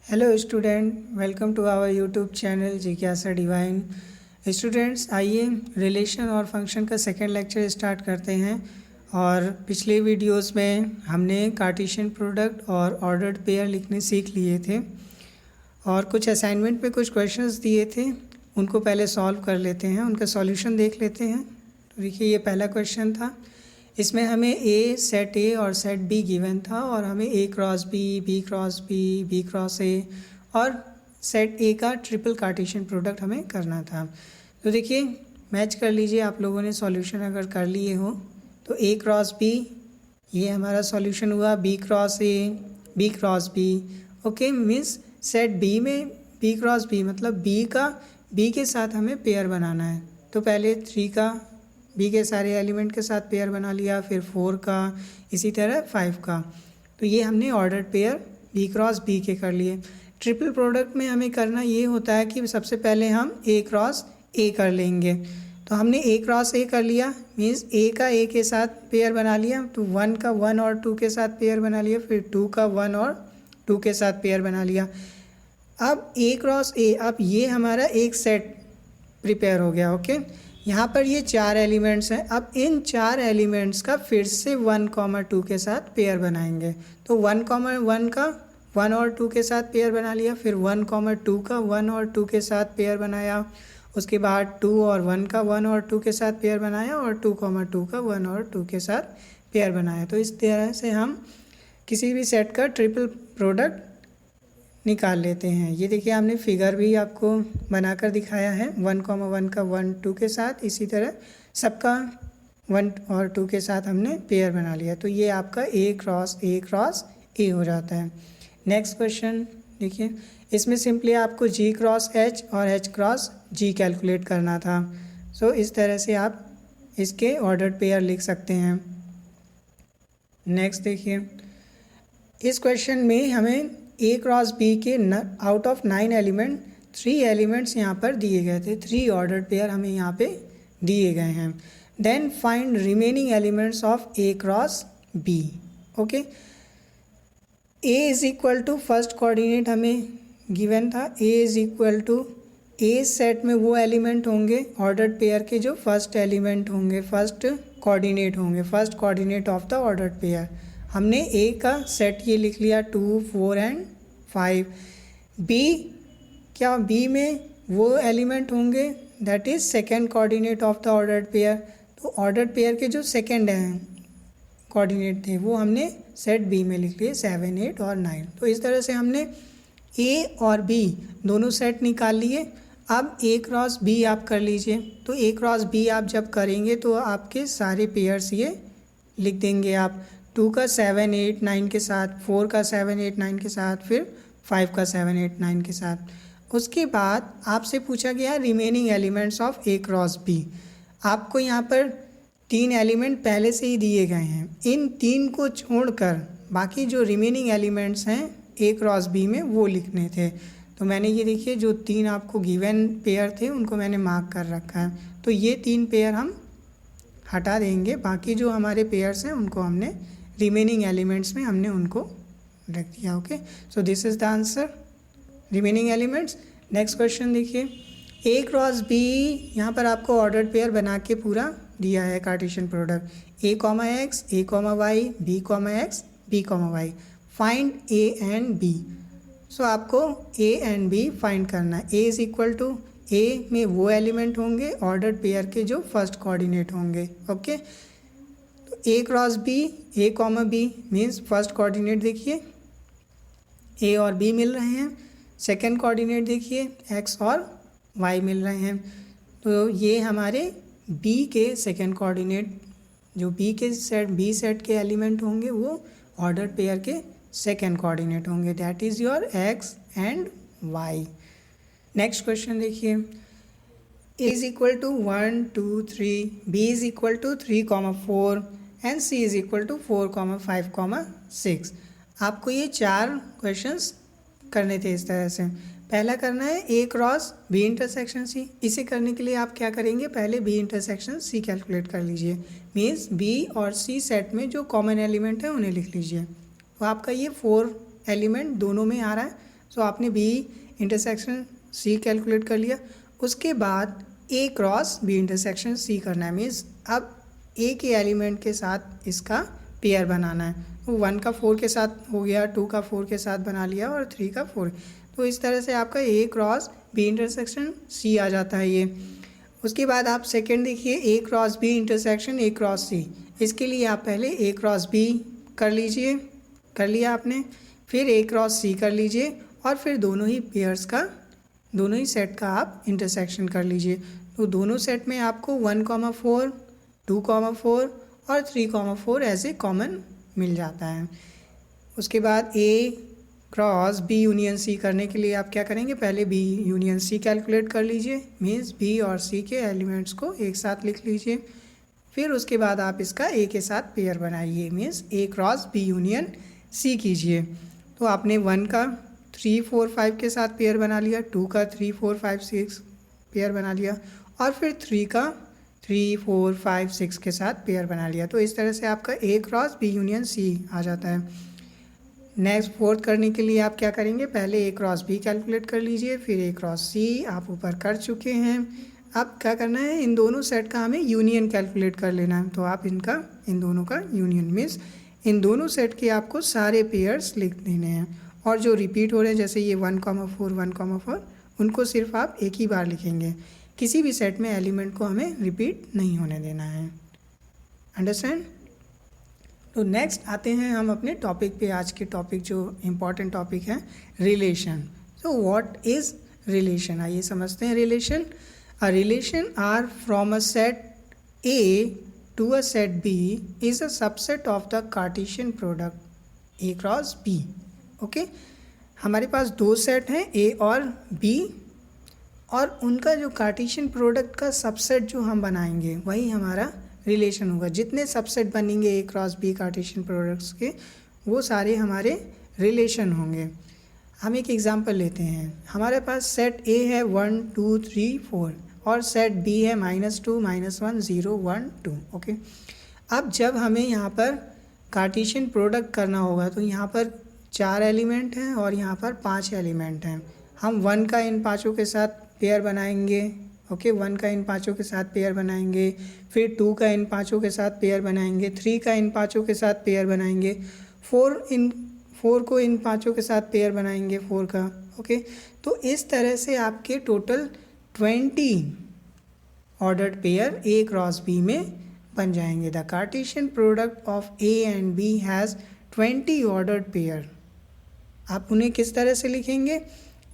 Hello student, welcome to our YouTube channel जिज्ञासा divine. Students, आइए relation और function का सेकेंड लेक्चर स्टार्ट करते हैं। और पिछले वीडियोस में हमने कार्टेशियन प्रोडक्ट और ऑर्डर्ड पेयर लिखने सीख लिए थे और कुछ असाइनमेंट में कुछ क्वेश्चंस दिए थे, उनको पहले सॉल्व कर लेते हैं, उनका सॉल्यूशन देख लेते हैं। तो देखिए, ये पहला क्वेश्चन था। इसमें हमें ए सेट ए और सेट बी गिवन था और हमें A cross B cross B cross A और सेट ए का ट्रिपल कार्टेशियन प्रोडक्ट हमें करना था। तो देखिए, मैच कर लीजिए, आप लोगों ने सॉल्यूशन अगर कर लिए हो तो ए क्रॉस बी ये हमारा सॉल्यूशन हुआ, B cross A B cross B. Okay, means set B में बी क्रॉस बी मतलब बी के साथ हमें पेयर बनाना है। तो पहले 3 का बी के सारे एलिमेंट के साथ पेयर बना लिया, फिर 4 का, इसी तरह 5 का। तो ये हमने ordered pair B cross B के कर लिए। ट्रिपल प्रोडक्ट में हमें करना ये होता है कि सबसे पहले हम ए क्रॉस ए कर लेंगे। तो हमने ए क्रॉस ए कर लिया, मीन्स ए का ए के साथ पेयर बना लिया। तो 1 का 1 और 2 के साथ पेयर बना लिया, फिर 2 का 1 और 2 के साथ पेयर बना लिया। अब ए क्रॉस ए, अब ये हमारा एक सेट प्रिपेयर हो गया। ओके, यहाँ पर ये 4 एलिमेंट्स हैं। अब इन 4 एलिमेंट्स का फिर से 1, 2 के साथ पेयर बनाएंगे। तो 1, 1 का 1 और 2 के साथ पेयर बना लिया, फिर 1, 2 का 1 और 2 के साथ पेयर बनाया, उसके बाद 2 और 1 का 1 और 2 के साथ पेयर बनाया और 2, 2 का 1 और 2 के साथ पेयर बनाया। तो इस तरह से हम किसी भी सेट का ट्रिपल प्रोडक्ट निकाल लेते हैं। ये देखिए, हमने फिगर भी आपको बनाकर दिखाया है, 1, 1 का 1, 2 के साथ, इसी तरह सबका 1 और 2 के साथ हमने पेयर बना लिया। तो ये आपका ए क्रॉस ए हो जाता है। नेक्स्ट क्वेश्चन देखिए, इसमें सिंपली आपको जी क्रॉस एच और एच क्रॉस जी कैलकुलेट करना था। सो इस तरह से आप इसके ऑर्डर्ड पेयर लिख सकते हैं। नेक्स्ट देखिए, इस क्वेश्चन में हमें ए क्रॉस बी के आउट ऑफ 9 एलिमेंट 3 एलिमेंट्स यहाँ पर दिए गए थे, 3 ऑर्डर्ड पेयर हमें यहाँ पे दिए गए हैं। Then find remaining elements of A cross B. Okay, A is equal to first coordinate हमें गिवन था, A is equal to A set में वो एलिमेंट होंगे ऑर्डर्ड पेयर के जो फर्स्ट एलिमेंट होंगे, first coordinate of the ordered pair. हमने A का सेट ये लिख लिया 2, 4 एंड 5। बी क्या, बी में वो एलिमेंट होंगे that is second coordinate of the ordered pair. तो ऑर्डर्ड पेयर के जो सेकेंड हैं कोऑर्डिनेट थे वो हमने सेट बी में लिख लिए 7, 8 और 9। तो इस तरह से हमने ए और बी दोनों सेट निकाल लिए। अब ए क्रॉस बी आप कर लीजिए। तो ए क्रॉस बी आप जब करेंगे तो आपके सारे पेयर्स ये लिख देंगे आप, 2 का 7, 8, 9 के साथ, 4 का 7, 8, 9 के साथ, फिर 5 का 7, 8, 9 के साथ। उसके बाद आपसे पूछा गया remaining elements of A cross B. आपको यहाँ पर 3 एलिमेंट पहले से ही दिए गए हैं, इन 3 को छोड़कर बाकी जो रिमेनिंग एलिमेंट्स हैं ए क्रॉस बी में वो लिखने थे। तो मैंने ये देखिए, जो 3 आपको गिवन पेयर थे उनको मैंने मार्क कर रखा है। तो ये 3 पेयर हम हटा देंगे, बाकी जो हमारे पेयर्स हैं उनको हमने रिमेनिंग एलिमेंट्स में हमने उनको रख दिया। Okay, so this is the answer, remaining elements. Next question देखिए, ए क्रॉस बी, यहाँ पर आपको ऑर्डर्ड पेयर बना के पूरा दिया है Cartesian product, A comma X, A comma Y, B comma X, B comma Y. Find A and B. So आपको ए एंड बी फाइंड करना है। A is equal to, A में वो एलिमेंट होंगे ऑर्डर्ड पेयर के जो first coordinate होंगे। Okay, A cross B, A comma B means first coordinate देखिए ए और बी मिल रहे हैं, सेकंड कोऑर्डिनेट देखिए एक्स और वाई मिल रहे हैं। तो ये हमारे बी के सेकंड कोऑर्डिनेट, जो बी सेट के एलिमेंट होंगे वो ऑर्डर्ड पेयर के सेकंड कोऑर्डिनेट होंगे, that is your X and Y. Next question देखिए, A is equal to 1, 2, 3, B is equal to 3, 4 and C is equal to 4, 5, 6। आपको ये 4 क्वेश्चंस करने थे इस तरह से। पहला करना है ए क्रॉस बी इंटरसेक्शन सी। इसे करने के लिए आप क्या करेंगे, पहले बी इंटरसेक्शन सी कैलकुलेट कर लीजिए, मीन्स बी और सी सेट में जो कॉमन एलिमेंट है उन्हें लिख लीजिए। तो आपका ये 4 एलिमेंट दोनों में आ रहा है, सो आपने बी इंटरसेक्शन सी कैलकुलेट कर लिया। उसके बाद ए क्रॉस बी इंटरसेक्शन सी करना है, मीन्स अब ए के एलिमेंट के साथ इसका पेयर बनाना है। तो 1 का 4 के साथ हो गया, 2 का 4 के साथ बना लिया और 3 का 4। तो इस तरह से आपका A cross B intersection C आ जाता है ये। उसके बाद आप सेकेंड देखिए, A cross B intersection A cross C. इसके लिए आप पहले ए क्रॉस बी कर लीजिए, कर लिया आपने, फिर ए क्रॉस सी कर लीजिए और फिर दोनों ही पेयर्स का, दोनों ही सेट का आप इंटरसेक्शन कर लीजिए। तो दोनों सेट में आपको 1,4, 2,4 और 3,4 ऐसे कॉमन मिल जाता है। उसके बाद ए क्रॉस बी यूनियन सी करने के लिए आप क्या करेंगे, पहले बी यूनियन सी कैलकुलेट कर लीजिए, मीन्स बी और सी के एलिमेंट्स को एक साथ लिख लीजिए। फिर उसके बाद आप इसका ए के साथ पेयर बनाइए, मीन्स ए क्रॉस बी यूनियन सी कीजिए। तो आपने 1 का 3, 4, 5 के साथ पेयर बना लिया, 2 का 3, 4, 5, 6 पेयर बना लिया और फिर 3 का 3, 4, 5, 6 के साथ पेयर बना लिया। तो इस तरह से आपका A cross B union C आ जाता है। नेक्स्ट फोर्थ करने के लिए आप क्या करेंगे, पहले ए क्रॉस बी कैलकुलेट कर लीजिए, फिर ए क्रॉस सी आप ऊपर कर चुके हैं। अब क्या करना है, इन दोनों सेट का हमें यूनियन कैलकुलेट कर लेना है। तो आप इनका, इन दोनों का यूनियन मीन्स इन दोनों सेट के आपको सारे पेयर्स लिख देने हैं और जो रिपीट हो रहे हैं जैसे ये 1,4, 1,4 उनको सिर्फ आप एक ही बार लिखेंगे। किसी भी सेट में एलिमेंट को हमें रिपीट नहीं होने देना है। अंडरस्टैंड। तो नेक्स्ट आते हैं हम अपने टॉपिक पे। आज के टॉपिक जो इम्पॉर्टेंट टॉपिक है, relation. So what is relation, आइए समझते हैं relation. A relation R from a set A to a set B is a subset of the Cartesian product A cross B. Okay, हमारे पास दो set हैं ए और B और उनका जो कार्टेशियन प्रोडक्ट का सबसेट जो हम बनाएंगे वही हमारा रिलेशन होगा। जितने सबसेट बनेंगे ए क्रॉस बी कार्टेशियन प्रोडक्ट्स के, वो सारे हमारे रिलेशन होंगे। हम एक एग्जांपल लेते हैं। हमारे पास सेट ए है 1, 2, 3, 4 और सेट बी है -2, -1, 0, 1, 2। ओके, अब जब हमें यहाँ पर कार्टेशियन प्रोडक्ट करना होगा तो यहाँ पर 4 एलिमेंट हैं और यहाँ पर 5 एलिमेंट हैं। हम 1 का इन पाँचों के साथ पेयर बनाएंगे। ओके, 1 का इन पाँचों के साथ पेयर बनाएंगे, फिर 2 का इन पाँचों के साथ पेयर बनाएंगे, 3 का इन पाँचों के साथ पेयर बनाएंगे, 4 को इन पाँचों के साथ पेयर बनाएंगे 4 का। ओके, तो इस तरह से आपके total 20 ordered pair A cross B में बन जाएंगे। The Cartesian product of A and B has 20 ordered pair. आप उन्हें किस तरह से लिखेंगे,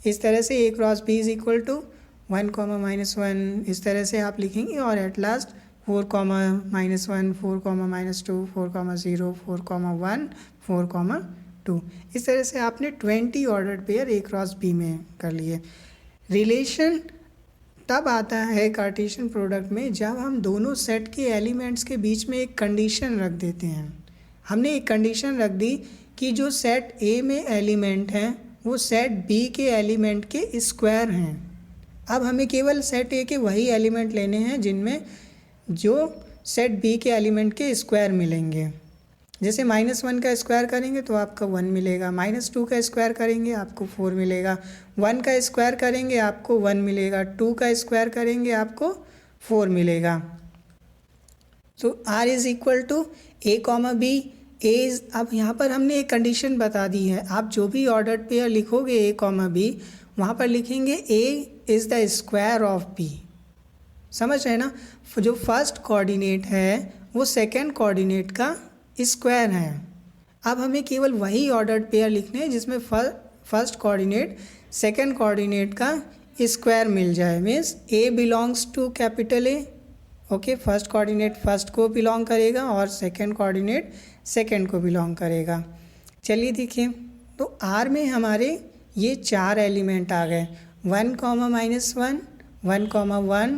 इस तरह से A cross B is equal to 1, -1 इस तरह से आप लिखेंगे और एट लास्ट 4, -1, 4, -2, 4, 0, 4, 1, 4, 2 इस तरह से आपने 20 ordered pair A cross B में कर लिए। रिलेशन तब आता है कार्टेशियन प्रोडक्ट में जब हम दोनों सेट के एलिमेंट्स के बीच में एक कंडीशन रख देते हैं। हमने एक कंडीशन रख दी कि जो सेट ए में एलिमेंट हैं वो सेट बी के एलिमेंट के स्क्वायर हैं। अब हमें केवल सेट ए के वही एलिमेंट लेने हैं जिनमें जो सेट बी के एलिमेंट के स्क्वायर मिलेंगे। जैसे -1 का स्क्वायर करेंगे तो आपका 1 मिलेगा, -2 का स्क्वायर करेंगे आपको 4 मिलेगा, 1 का स्क्वायर करेंगे आपको 1 मिलेगा, 2 का स्क्वायर करेंगे आपको 4 मिलेगा। तो R is equal to A, B A. अब यहाँ पर हमने एक कंडीशन बता दी है। आप जो भी ऑर्डर्ड पेयर लिखोगे A, B वहाँ पर लिखेंगे A is the square of B। समझ रहे ना, जो फर्स्ट कोऑर्डिनेट है वो सेकंड कोऑर्डिनेट का स्क्वायर है। अब हमें केवल वही ऑर्डर्ड पेयर लिखने हैं जिसमें फर्स्ट कोऑर्डिनेट सेकंड कोऑर्डिनेट का स्क्वायर मिल जाए। Means A belongs to capital A। Okay, first coordinate first को बिलोंग करेगा और सेकंड कोऑर्डिनेट सेकंड को बिलोंग करेगा। चलिए देखिए, तो R में हमारे ये 4 एलिमेंट आ गए, 1, -1, 1, 1,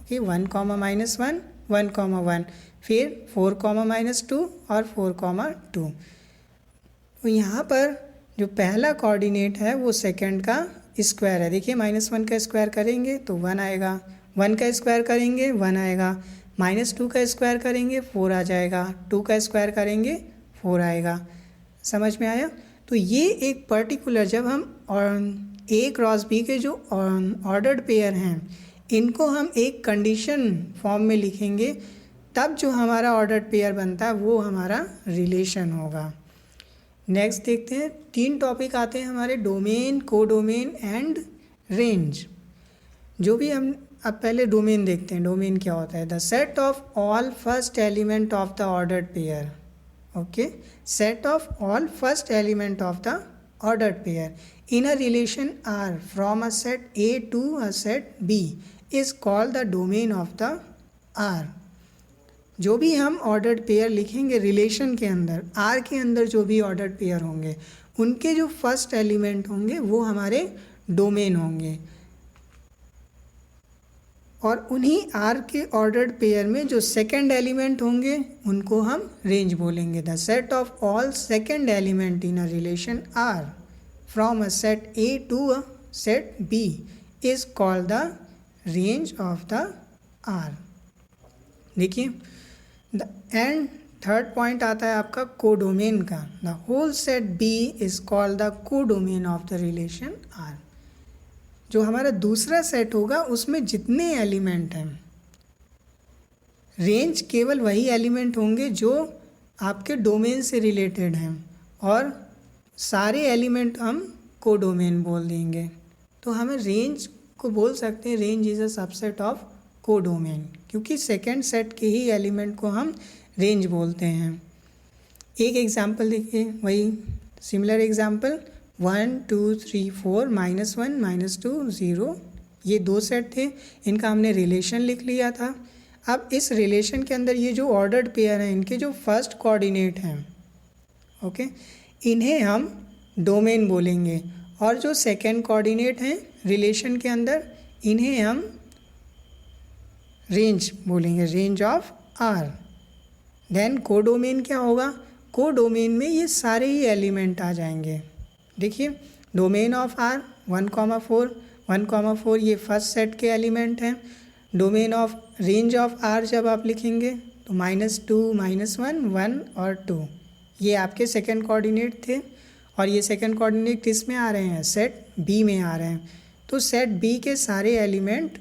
ओके, 1, -1, 1, 1, फिर 4, -2 और 4, 2। तो यहाँ पर जो पहला कोऑर्डिनेट है वो सेकंड का स्क्वायर है। देखिए, -1 का स्क्वायर करेंगे तो 1 आएगा, 1 का स्क्वायर करेंगे 1 आएगा, -2 का स्क्वायर करेंगे 4 आ जाएगा, 2 का स्क्वायर करेंगे 4 आएगा। समझ में आया। तो ये एक पर्टिकुलर जब हम ए क्रॉस बी के जो ऑर्डर्ड पेयर हैं इनको हम एक कंडीशन फॉर्म में लिखेंगे, तब जो हमारा ऑर्डर्ड पेयर बनता है वो हमारा रिलेशन होगा। नेक्स्ट देखते हैं, 3 टॉपिक आते हैं हमारे, डोमेन, कोडोमेन एंड रेंज। जो भी हम अब पहले डोमेन देखते हैं। डोमेन क्या होता है? The set of all first element of the ordered pair. Okay, set of all first element of the ordered pair in a relation R from a set A to a set B is called the domain of the R. जो भी हम ordered pair लिखेंगे relation के अंदर, are के अंदर जो भी ऑर्डर्ड पेयर होंगे उनके जो फर्स्ट एलिमेंट होंगे वो हमारे डोमेन होंगे, और उन्हीं आर के ऑर्डर्ड पेयर में जो सेकंड एलिमेंट होंगे उनको हम रेंज बोलेंगे। The set of all second element in a relation R from a set A to a set B is called the range of the R. देखिए, and third point आता है आपका codomain का। The whole set B is called the codomain of the relation R. जो हमारा दूसरा set होगा उसमें जितने एलिमेंट हैं, रेंज केवल वही एलिमेंट होंगे जो आपके डोमेन से रिलेटेड हैं, और सारे एलिमेंट हम कोडोमेन बोल देंगे। तो हमें रेंज को बोल सकते हैं range is a subset of codomain, क्योंकि सेकेंड सेट के ही एलिमेंट को हम रेंज बोलते हैं। एक एग्जाम्पल देखिए, वही सिमिलर एग्जाम्पल, 1 2 3 4 -1 -2 0, ये 2 सेट थे, इनका हमने रिलेशन लिख लिया था। अब इस रिलेशन के अंदर ये जो ऑर्डर्ड पेयर हैं इनके जो फर्स्ट कोऑर्डिनेट हैं, ओके, इन्हें हम डोमेन बोलेंगे, और जो सेकंड कोऑर्डिनेट हैं रिलेशन के अंदर इन्हें हम रेंज बोलेंगे, range of R. Then codomain क्या होगा? कोडोमेन में ये सारे ही एलिमेंट आ जाएंगे। देखिए, डोमेन ऑफ आर 1,4, 1,4 ये फर्स्ट सेट के एलिमेंट हैं। Domain of range of R जब आप लिखेंगे तो -2 -1 1 और 2 ये आपके सेकंड कोऑर्डिनेट थे, और ये सेकंड कोऑर्डिनेट किस में आ रहे हैं? सेट बी में आ रहे हैं। तो सेट बी के सारे एलिमेंट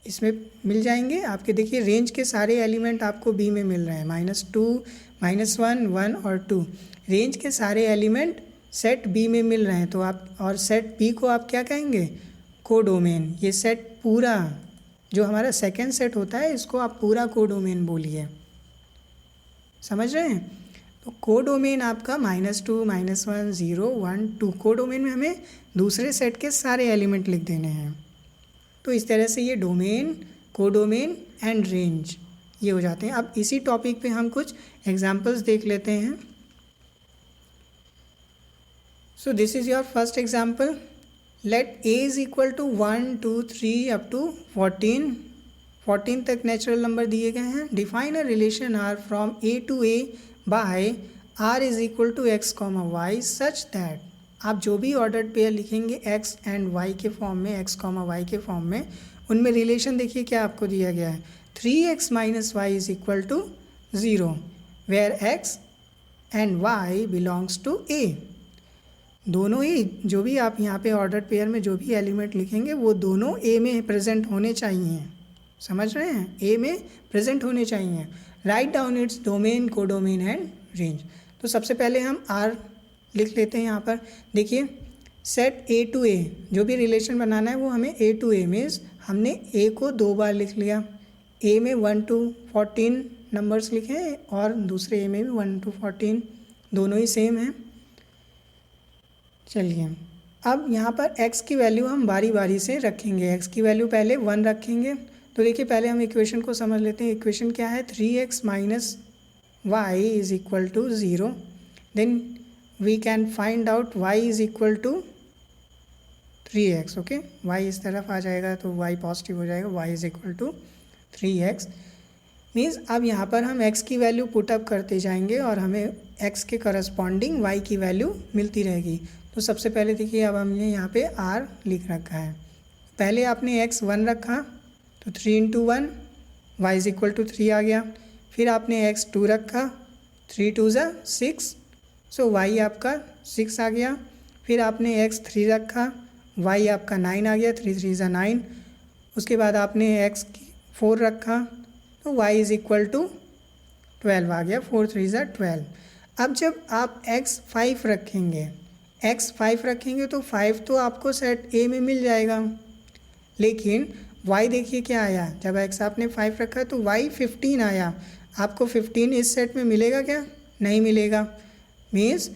इसमें मिल जाएंगे आपके। देखिए, रेंज के सारे एलिमेंट आपको बी में मिल रहे हैं, -2 -1 1 और 2। रेंज के सारे एलिमेंट सेट बी में मिल रहे हैं, तो आप, और सेट बी को आप क्या कहेंगे? कोडोमेन। ये सेट पूरा जो हमारा सेकंड सेट होता है इसको आप पूरा कोडोमेन बोलिए, समझ रहे हैं? तो कोडोमेन आपका -2 -1 0 1 2, कोडोमेन में हमें दूसरे सेट के सारे एलिमेंट लिख देने हैं। तो इस तरह से ये डोमेन, कोडोमेन एंड रेंज ये हो जाते हैं। अब इसी टॉपिक पे हम कुछ एग्जांपल्स देख लेते हैं। So this is your first example. Let A is equal to 1 2 3 up to 14 तक नेचुरल नंबर दिए गए हैं। Define a relation R from A to A by R is equal to x, y such that. आप जो भी ordered pair लिखेंगे x and y के form में, x, y के फॉर्म में, उनमें रिलेशन देखिए क्या आपको दिया गया है, 3x - y is equal to 0 where x and y belongs to a। दोनों ही जो भी आप यहाँ पे ऑर्डर्ड पेयर में जो भी एलिमेंट लिखेंगे वो दोनों a में प्रेजेंट होने चाहिए, समझ रहे हैं? a में प्रेजेंट होने चाहिए। Write down its domain, codomain and range. तो सबसे पहले हम r लिख लेते हैं यहाँ पर। देखिए, सेट a टू a जो भी रिलेशन बनाना है वो हमें a टू a मीन्स हमने a को 2 बार लिख लिया। a में 1 to 14 नंबर्स लिखे हैं, और दूसरे a में भी 1 to 14, दोनों ही सेम हैं। चलिए, अब यहाँ पर x की वैल्यू हम बारी बारी से रखेंगे। x की वैल्यू पहले 1 रखेंगे। तो देखिए, पहले हम इक्वेशन को समझ लेते हैं। इक्वेशन क्या है? 3x - y is equal to 0। Then we can find out y is equal to 3x। Okay, y इस तरफ आ जाएगा तो y पॉजिटिव हो जाएगा, y is equal to 3x means अब यहाँ पर हम x की वैल्यू पुटअप करते जाएंगे और हमें x के करस्पॉन्डिंग y की वैल्यू मिलती रहेगी। तो सबसे पहले देखिए, अब हमने यहाँ पे r लिख रखा है। पहले आपने x 1 रखा तो 3 × 1 y इज इक्वल टू 3 आ गया। फिर आपने x 2 रखा, 3 × 2 = 6, सो वाई आपका 6 आ गया। फिर आपने x 3 रखा, वाई आपका 9 आ गया, 3 3 ज़ा 9। उसके बाद आपने x 4 रखा तो y इज़ इक्वल टू 12 आ गया, 4 3 ज़ा 12। अब जब आप x 5 रखेंगे तो 5 तो आपको सेट ए में मिल जाएगा, लेकिन y देखिए क्या आया, जब x आपने 5 रखा तो y 15 आया। आपको 15 इस सेट में मिलेगा क्या? नहीं मिलेगा। मीन्स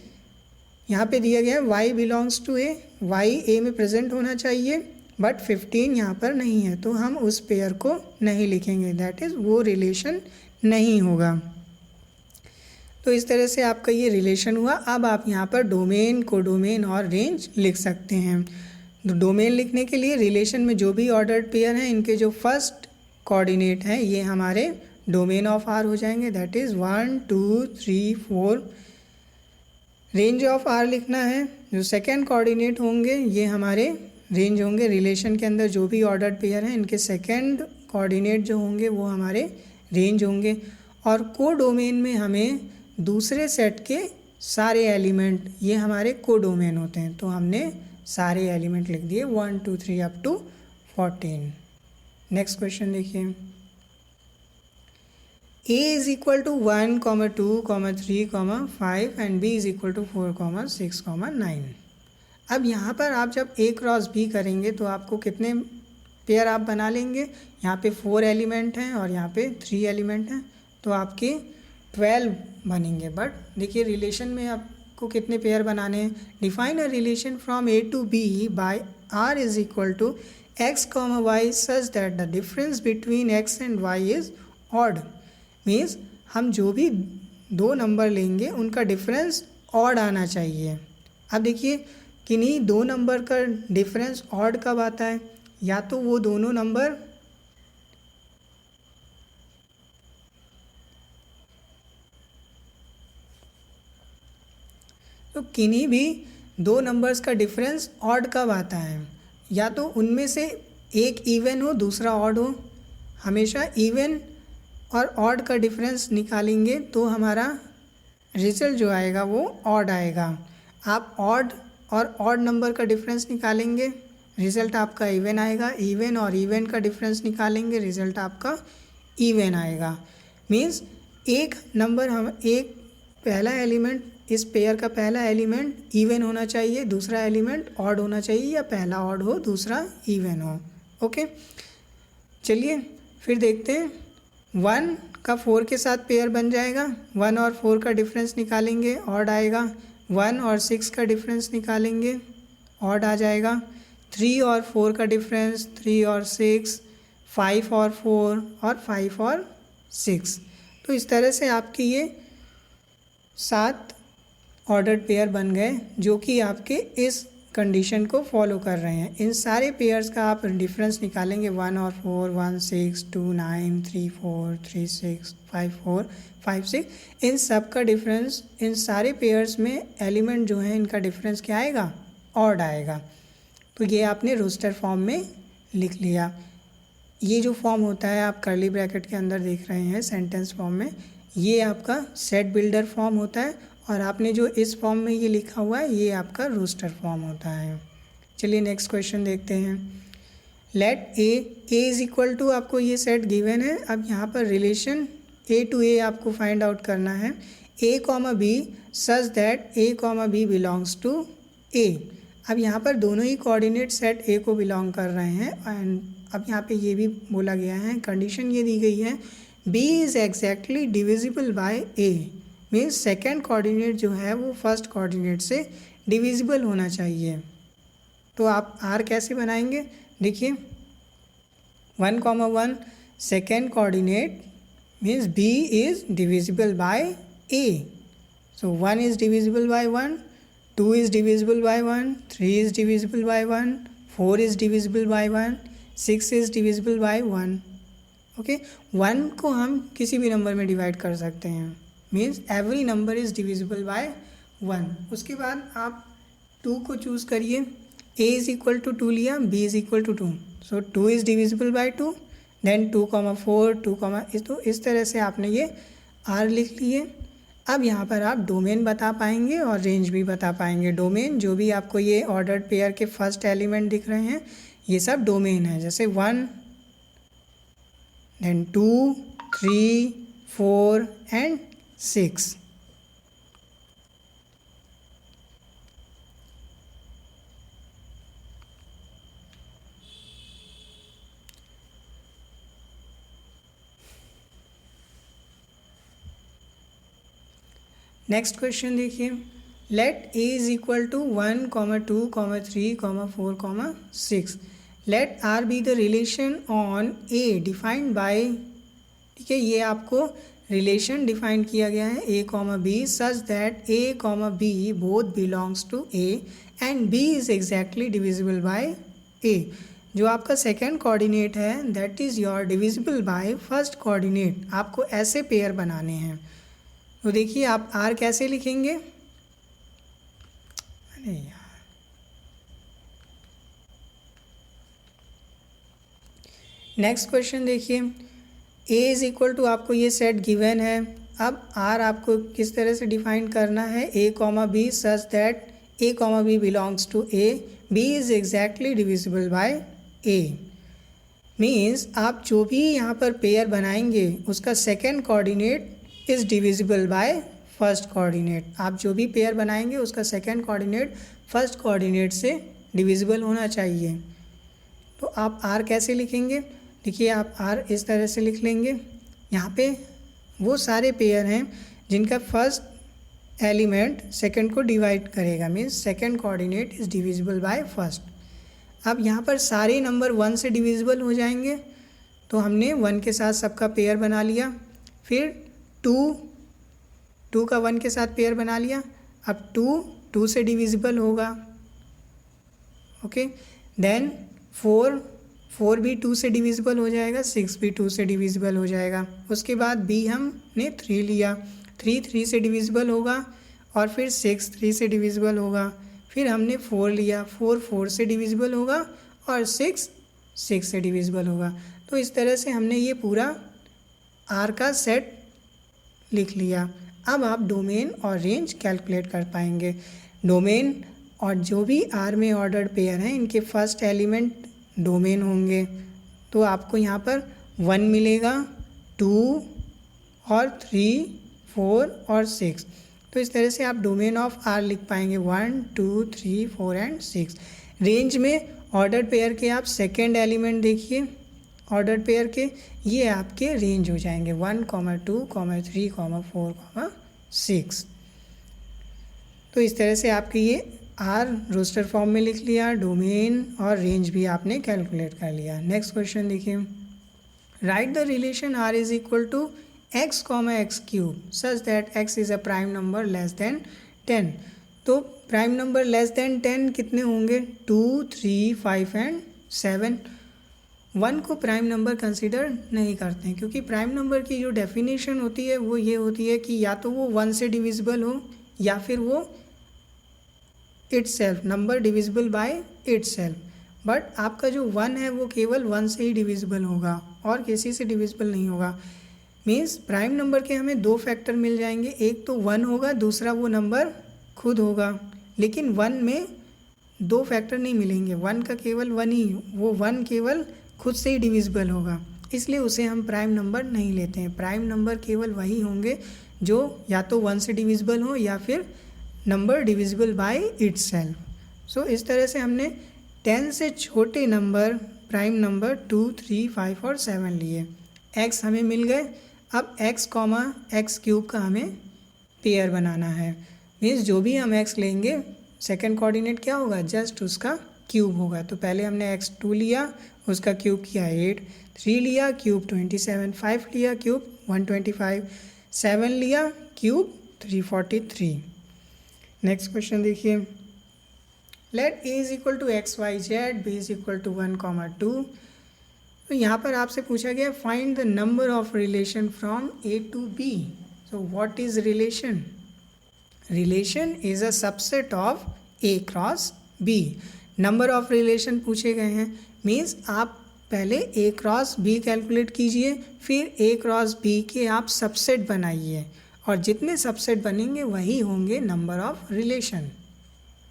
यहाँ पे दिया गया है y belongs to A, y A में प्रेजेंट होना चाहिए, बट 15 यहाँ पर नहीं है, तो हम उस पेयर को नहीं लिखेंगे, दैट इज़ वो रिलेशन नहीं होगा। तो इस तरह से आपका ये रिलेशन हुआ। अब आप यहाँ पर डोमेन, कोडोमेन और रेंज लिख सकते हैं। डोमेन लिखने के लिए रिलेशन में जो भी ऑर्डर्ड पेयर हैं, इनके जो फर्स्ट कोऑर्डिनेट हैं ये हमारे डोमेन ऑफ आर हो जाएंगे, that is 1 2 3 4। Range of R लिखना है, जो सेकेंड कोऑर्डिनेट होंगे ये हमारे रेंज होंगे। रिलेशन के अंदर जो भी ऑर्डर्ड पेयर हैं इनके सेकेंड कोऑर्डिनेट जो होंगे वो हमारे रेंज होंगे। और कोडोमेन में हमें दूसरे सेट के सारे एलिमेंट ये हमारे कोडोमेन होते हैं, तो हमने सारे एलिमेंट लिख दिए 1 2 3 अप टू 14। नेक्स्ट क्वेश्चन देखिए, a is equal to 1, 2, 3, 5 and b is equal to 4, 6, 9। अब यहाँ पर आप जब a क्रॉस b करेंगे तो आपको कितने पेयर आप बना लेंगे? यहाँ पे 4 एलिमेंट हैं और यहाँ पे 3 एलिमेंट हैं, तो आपके 12 बनेंगे। बट देखिए रिलेशन में आपको कितने पेयर बनाने हैं? Define a relation from a to b by r is equal to x, y such that the difference between x and y is odd. Means हम जो भी दो नंबर लेंगे उनका डिफरेंस ऑड आना चाहिए। अब देखिए किन्हीं दो नंबर का डिफरेंस ऑड कब आता है? या तो वो दोनों नंबर तो किन्हीं भी दो नंबर्स का डिफरेंस ऑड कब आता है? या तो उनमें से एक इवन हो दूसरा ऑड हो। हमेशा इवन और ऑड का डिफरेंस निकालेंगे तो हमारा रिजल्ट जो आएगा वो ऑड आएगा। आप ऑड और ऑड नंबर का डिफरेंस निकालेंगे, रिज़ल्ट आपका इवन आएगा। इवन और इवन का डिफरेंस निकालेंगे, रिज़ल्ट आपका इवन आएगा। मीन्स एक नंबर एक पहला एलिमेंट, इस पेयर का पहला एलिमेंट इवन होना चाहिए, दूसरा एलिमेंट ऑड होना चाहिए, या पहला ऑड हो दूसरा इवन हो। ओके, चलिए फिर देखते हैं। 1 का 4 के साथ पेयर बन जाएगा, 1 और 4 का डिफरेंस निकालेंगे ऑड आएगा। 1 और 6 का डिफरेंस निकालेंगे ऑड आ जाएगा। 3 और 4 का डिफरेंस, 3 और 6, 5 और 4 और 5 और 6। तो इस तरह से आपकी ये 7 ऑर्डर्ड पेयर बन गए जो कि आपके इस कंडीशन को फॉलो कर रहे हैं। इन सारे पेयर्स का आप डिफरेंस निकालेंगे 1 और 4, 1 6 2 9 3 4 3 6 5 4 5 6। इन सब का डिफरेंस, इन सारे पेयर्स में एलिमेंट जो हैं इनका डिफरेंस क्या आएगा? ऑड आएगा। तो ये आपने रोस्टर फॉर्म में लिख लिया। ये जो फॉर्म होता है आप कर्ली ब्रैकेट के अंदर देख रहे हैं सेंटेंस फॉर्म में, ये आपका सेट बिल्डर फॉर्म होता है, और आपने जो इस फॉर्म में ये लिखा हुआ है ये आपका रोस्टर फॉर्म होता है। चलिए नेक्स्ट क्वेश्चन देखते हैं। Let A is equal to, आपको ये सेट गिवन है। अब यहाँ पर रिलेशन ए टू ए आपको फाइंड आउट करना है। A comma B such that A comma B belongs to A. अब यहाँ पर दोनों ही कोऑर्डिनेट सेट ए को बिलोंग कर रहे हैं। एंड अब यहाँ पे ये भी बोला गया है, कंडीशन ये दी गई है, B is exactly divisible by A. Means second coordinate जो है वो फर्स्ट कोऑर्डिनेट से डिविजिबल होना चाहिए। तो आप आर कैसे बनाएंगे? देखिए 1, 1 second coordinate means b is divisible by a. So 1 is divisible by 1, 2 is divisible by 1, 3 is divisible by 1, 4 is divisible by 1, 6 is divisible by 1। Okay, 1 को हम किसी भी नंबर में डिवाइड कर सकते हैं, means every number is divisible by 1। उसके बाद आप 2 को चूज़ करिए। a इज़ इक्वल टू 2 लिया, b is equal to 2, so 2 is divisible by 2, then 2, 4, 2, तो इस तरह से आपने ये r लिख लिए। अब यहाँ पर आप डोमेन बता पाएंगे और रेंज भी बता पाएंगे। डोमेन जो भी आपको ये ऑर्डर्ड पेयर के फर्स्ट एलिमेंट दिख रहे हैं ये सब डोमेन है, जैसे 1 then 2 3 4 and 6। नेक्स्ट क्वेश्चन देखिए, let A is equal to 1, 2, 3, 4, 6। Let R be the relation on A defined by, ठीक है, ये आपको रिलेशन डिफाइन किया गया है A comma B such that A comma B both belongs to A and B is exactly divisible by A. जो आपका second coordinate है that is your divisible by first coordinate. आपको ऐसे पेयर बनाने हैं। तो देखिए आप आर कैसे लिखेंगे, अरे यार, नेक्स्ट क्वेश्चन देखिए, ए इज इक्वल टू आपको ये सेट गिवन है। अब आर आपको किस तरह से डिफाइन करना है, A comma B such that A comma B belongs to A, B is exactly divisible by A. Means आप जो भी यहाँ पर पेयर बनाएंगे उसका second coordinate is divisible by first coordinate. आप जो भी पेयर बनाएंगे उसका सेकेंड कोऑर्डिनेट फर्स्ट कोऑर्डिनेट से डिविजिबल होना चाहिए। तो आप आर कैसे लिखेंगे, देखिए आप आर इस तरह से लिख लेंगे। यहाँ पे वो सारे पेयर हैं जिनका फर्स्ट एलिमेंट सेकंड को डिवाइड करेगा, means second coordinate is divisible by first. अब यहाँ पर सारे नंबर 1 से डिविजिबल हो जाएंगे, तो हमने 1 के साथ सबका पेयर बना लिया। फिर 2 का 1 के साथ पेयर बना लिया। अब 2 से डिविजिबल होगा, ओके। देन 4 भी 2 से डिविजिबल हो जाएगा, 6 भी 2 से डिविजिबल हो जाएगा। उसके बाद बी हमने 3 लिया, 3 से डिविजिबल होगा, और फिर 6 3 से डिविजिबल होगा। फिर हमने 4 लिया, 4 से डिविजिबल होगा, और 6 से डिविजिबल होगा। तो इस तरह से हमने ये पूरा आर का सेट लिख लिया। अब आप डोमेन और रेंज कैलकुलेट कर पाएंगे। डोमेन और जो भी आर में ऑर्डर्ड पेयर हैं इनके फर्स्ट एलिमेंट डोमेन होंगे, तो आपको यहाँ पर 1 मिलेगा, 2 और 3, 4 और 6। तो इस तरह से आप डोमेन ऑफ आर लिख पाएंगे 1 2 3 4 एंड 6। रेंज में ऑर्डर्ड पेयर के आप सेकेंड एलिमेंट देखिए, ऑर्डर्ड पेयर के ये आपके रेंज हो जाएंगे 1, 2, 3, 4, 6। तो इस तरह से आपके ये आर रोस्टर फॉर्म में लिख लिया, डोमेन और रेंज भी आपने कैलकुलेट कर लिया। नेक्स्ट क्वेश्चन देखिए, write the relation R is equal to x, x cube such that x is a prime number less than 10। तो प्राइम नंबर लेस देन 10 कितने होंगे, 2, 3, 5 एंड 7। 1 को प्राइम नंबर कंसिडर नहीं करते हैं, क्योंकि प्राइम नंबर की जो डेफिनेशन होती है वो ये होती है कि या तो वो 1 से डिविजिबल हो या फिर वो itself number divisible by itself. But आपका जो 1 है वो केवल 1 से ही डिविजिबल होगा और किसी से डिविजिबल नहीं होगा। मीन्स प्राइम नंबर के हमें 2 फैक्टर मिल जाएंगे, एक तो 1 होगा, दूसरा वो नंबर खुद होगा। लेकिन 1 में 2 फैक्टर नहीं मिलेंगे, 1 का केवल 1 ही, वो 1 केवल खुद से ही डिविजिबल होगा, इसलिए उसे हम प्राइम नंबर नहीं लेते हैं। प्राइम नंबर केवल वही होंगे जो या तो 1 से डिविजिबल हो या फिर नंबर डिविजिबल बाय इटसेल्फ। सो इस तरह से हमने 10 से छोटे नंबर प्राइम नंबर 2, 3, 5 और 7 लिए। x हमें मिल गए। अब x, x क्यूब का हमें पेयर बनाना है। मीन्स जो भी हम x लेंगे सेकंड कोऑर्डिनेट क्या होगा, जस्ट उसका क्यूब होगा। तो पहले हमने x2 लिया, उसका क्यूब किया 8, 3 लिया क्यूब 27, 5 लिया क्यूब 125, 7 लिया क्यूब 343। नेक्स्ट क्वेश्चन देखिए, let a is equal to x y z, b is equal to 1, 2। तो यहाँ पर आपसे पूछा गया find the number of relation from a to b। So what is relation? Relation is a subset of a cross b। Number of relation पूछे गए हैं, means आप पहले a क्रॉस b कैलकुलेट कीजिए, फिर a क्रॉस b के आप subset बनाइए और जितने सबसेट बनेंगे वही होंगे नंबर ऑफ रिलेशन।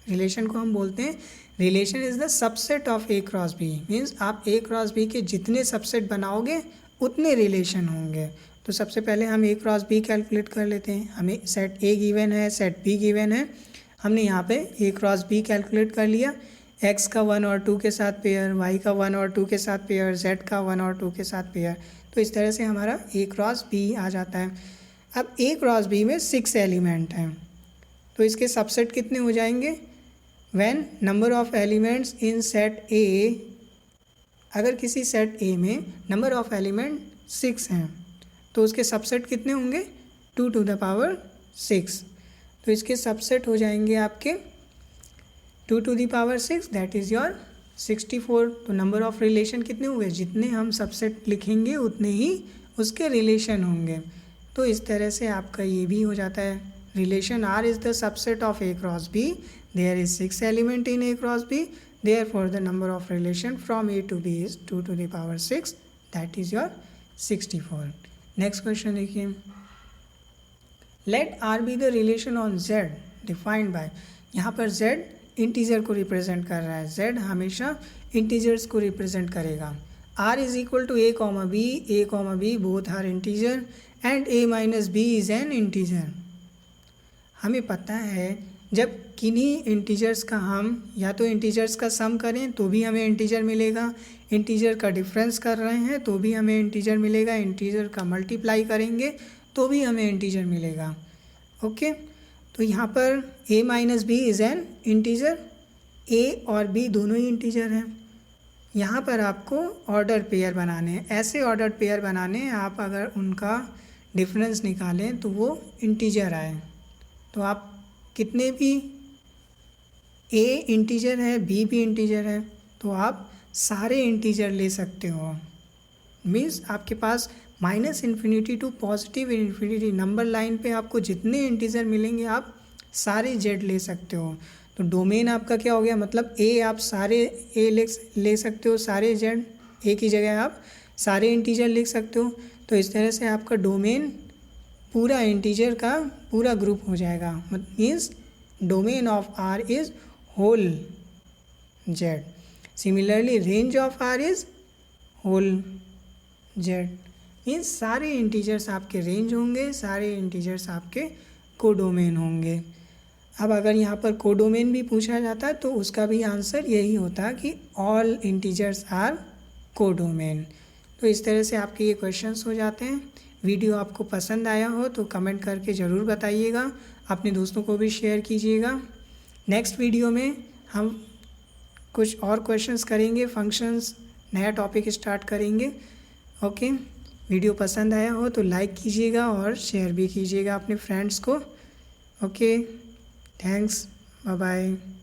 रिलेशन को हम बोलते हैं relation is the subset of A cross b, means आप ए क्रॉस बी के जितने सबसेट बनाओगे उतने रिलेशन होंगे। तो सबसे पहले हम ए क्रॉस बी कैलकुलेट कर लेते हैं। हमें सेट ए गिवन है, सेट बी गिवन है, हमने यहाँ पे ए क्रॉस बी कैलकुलेट कर लिया। एक्स का 1 और 2 के साथ पेयर, वाई का 1 और 2 के साथ पेयर, जेड का 1 और 2 के साथ पेयर। तो इस तरह से हमारा ए क्रॉस बी आ जाता है। अब ए क्रॉस बी में 6 एलिमेंट हैं, तो इसके सबसेट कितने हो जाएंगे? When number of elements in set ए, अगर किसी सेट ए में नंबर ऑफ एलिमेंट 6 हैं तो उसके सबसेट कितने होंगे? 2 to the power 6। तो इसके सबसेट हो जाएंगे आपके 2 to the power 6, that is your 64। तो नंबर ऑफ रिलेशन कितने हुए? जितने हम सबसेट लिखेंगे उतने ही उसके रिलेशन होंगे। तो इस तरह से आपका ये भी हो जाता है। Relation R is the subset of A cross B, there is 6 element in A cross B, therefore the number of relation from A to B is 2 to the power 6, that is your 64। Next question देखिए, let R be the relation on Z defined by, यहाँ पर Z integer को represent कर रहा है। Z हमेशा integers को represent करेगा। R is equal to a comma B both are integer and a minus b is an integer. हमें पता है जब किन्हीं इंटीजर्स का हम या तो इंटीजर्स का सम करें तो भी हमें इंटीजर मिलेगा, इंटीजर का डिफरेंस कर रहे हैं तो भी हमें इंटीजर मिलेगा, इंटीजर का मल्टीप्लाई करेंगे तो भी हमें इंटीजर मिलेगा। ओके, तो यहाँ पर a minus b is an integer, a और b दोनों ही इंटीजर हैं। यहाँ पर आपको ऑर्डर पेयर बनाने हैं, ऐसे ऑर्डर पेयर बनाने हैं आप अगर उनका डिफरेंस निकालें तो वो इंटीजर आए। तो आप कितने भी a इंटीजर है, b भी इंटीजर है, तो आप सारे इंटीजर ले सकते हो। मीन्स आपके पास minus infinity to positive infinity number line पे आपको जितने इंटीजर मिलेंगे आप सारे जेड ले सकते हो। तो डोमेन आपका क्या हो गया? मतलब ए आप सारे ए ले सकते हो, सारे जेड ए की जगह आप सारे इंटीजर लिख सकते हो। तो इस तरह से आपका डोमेन पूरा इंटीजर का पूरा ग्रुप हो जाएगा। Means domain of R is whole z. Similarly range of R is whole z. Means सारे इंटीजर्स आपके रेंज होंगे, सारे इंटीजर्स आपके कोडोमेन होंगे। अब अगर यहाँ पर कोडोमेन भी पूछा जाता है तो उसका भी आंसर यही होता कि ऑल इंटीजर्स आर कोडोमेन। तो इस तरह से आपके ये क्वेश्चंस हो जाते हैं। वीडियो आपको पसंद आया हो तो कमेंट करके ज़रूर बताइएगा, अपने दोस्तों को भी शेयर कीजिएगा। नेक्स्ट वीडियो में हम कुछ और क्वेश्चंस करेंगे, फंक्शंस, नया टॉपिक स्टार्ट करेंगे। ओके, वीडियो पसंद आया हो तो लाइक कीजिएगा और शेयर भी कीजिएगा अपने फ्रेंड्स को। Okay, thanks, bye bye.